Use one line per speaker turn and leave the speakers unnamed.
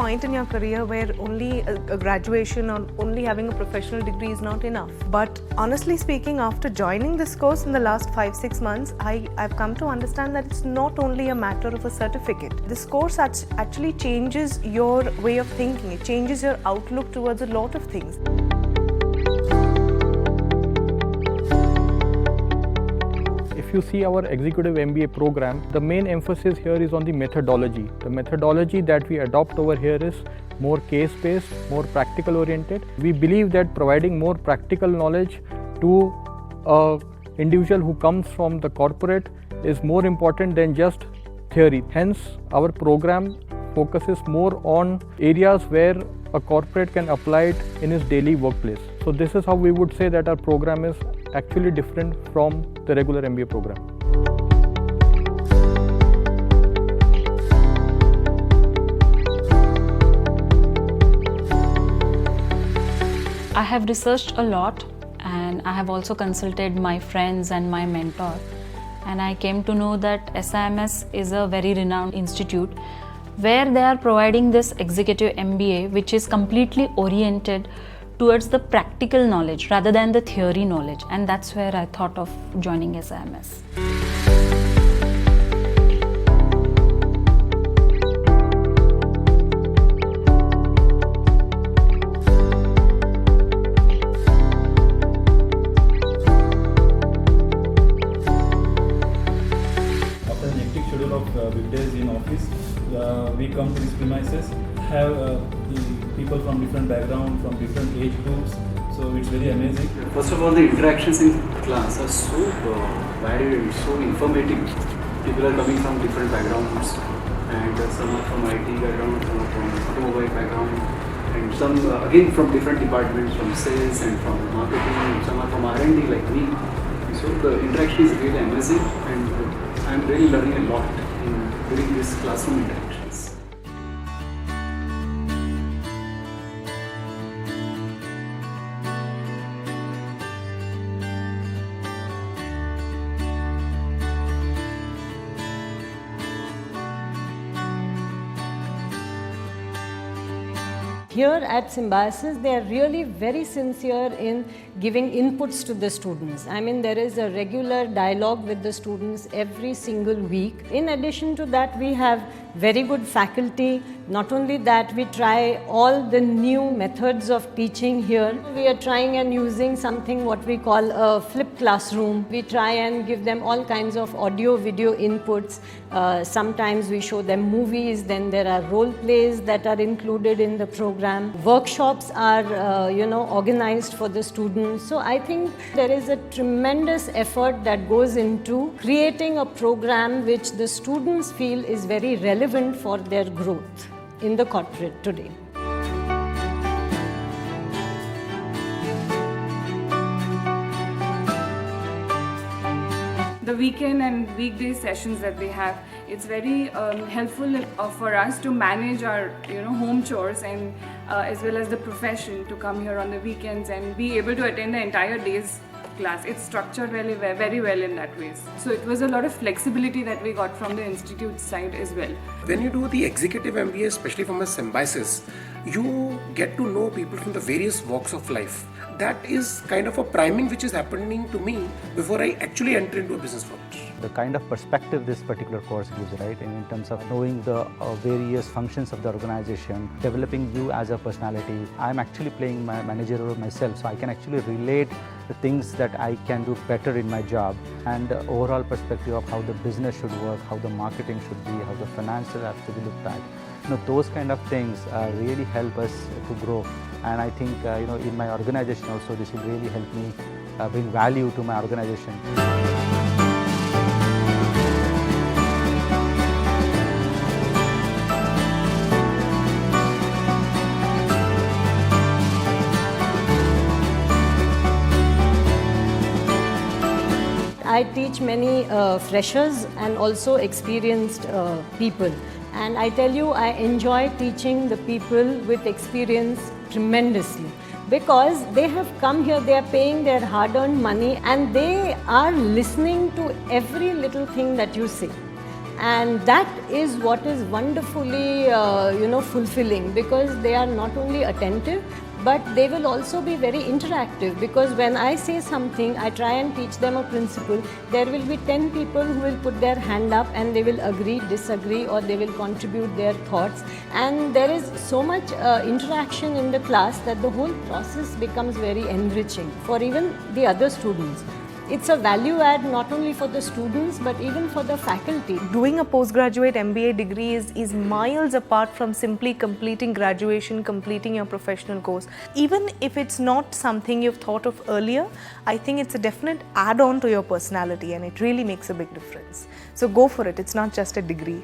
point in your career where only a graduation or only having a professional degree is not enough. But honestly speaking, after joining this course in the last 5-6 months, I've come to understand that it's not only a matter of a certificate. This course actually changes your way of thinking. It changes your outlook towards a lot of things.
If you see our Executive MBA program, the main emphasis here is on the methodology. The methodology that we adopt over here is more case-based, more practical-oriented. We believe that providing more practical knowledge to an individual who comes from the corporate is more important than just theory. Hence, our program focuses more on areas where a corporate can apply it in his daily workplace. So this is how we would say that our program is actually different from the regular MBA program.
I have researched a lot, and I have also consulted my friends and my mentor, and I came to know that SIMS is a very renowned institute where they are providing this executive MBA, which is completely oriented towards the practical knowledge rather than the theory knowledge, and that's where I thought of joining SIMS.
After an hectic schedule of weekdays in office, we come to these premises, have the people from different backgrounds, from different age groups, so it's very amazing.
First of all, the interactions in class are so varied and so informative. People are coming from different backgrounds, and some are from IT background, some are from automobile background, and some again from different departments, from sales and from marketing, some are from R&D like me. So the interaction is really amazing, and I'm really learning a lot during this classroom interactions.
Here at Symbiosis, they are really very sincere in giving inputs to the students. I mean, there is a regular dialogue with the students every single week. In addition to that, we have very good faculty. Not only that, we try all the new methods of teaching here. We are trying and using something what we call a flipped classroom. We try and give them all kinds of audio, video inputs. Sometimes we show them movies, then there are role plays that are included in the program. Workshops are, organized for the students. So I think there is a tremendous effort that goes into creating a program which the students feel is very relevant for their growth in the corporate today.
The weekend and weekday sessions that they have, it's very helpful for us to manage our home chores and as well as the profession to come here on the weekends and be able to attend the entire day's class. It's structured very well in that way. So it was a lot of flexibility that we got from the institute side as well.
When you do the executive MBA, especially from a Symbiosis, you get to know people from the various walks of life. That is kind of a priming which is happening to me before I actually enter into a business world.
The kind of perspective this particular course gives, right, in terms of knowing the various functions of the organization, developing you as a personality. I'm actually playing my manager role myself, so I can actually relate the things that I can do better in my job, and the overall perspective of how the business should work, how the marketing should be, how the financial have to be looked at. Those kind of things really help us to grow. And I think in my organization also, this will really help me bring value to my organization.
I teach many freshers and also experienced people. And I tell you, I enjoy teaching the people with experience tremendously, because they have come here, they are paying their hard-earned money, and they are listening to every little thing that you say. And that is what is wonderfully fulfilling, because they are not only attentive but they will also be very interactive, because when I say something, I try and teach them a principle, there will be 10 people who will put their hand up and they will agree, disagree, or they will contribute their thoughts, and there is so much interaction in the class that the whole process becomes very enriching for even the other students. It's a value add not only for the students but even for the faculty.
Doing a postgraduate MBA degree is miles apart from simply completing graduation, completing your professional course. Even if it's not something you've thought of earlier, I think it's a definite add-on to your personality, and it really makes a big difference. So go for it, it's not just a degree.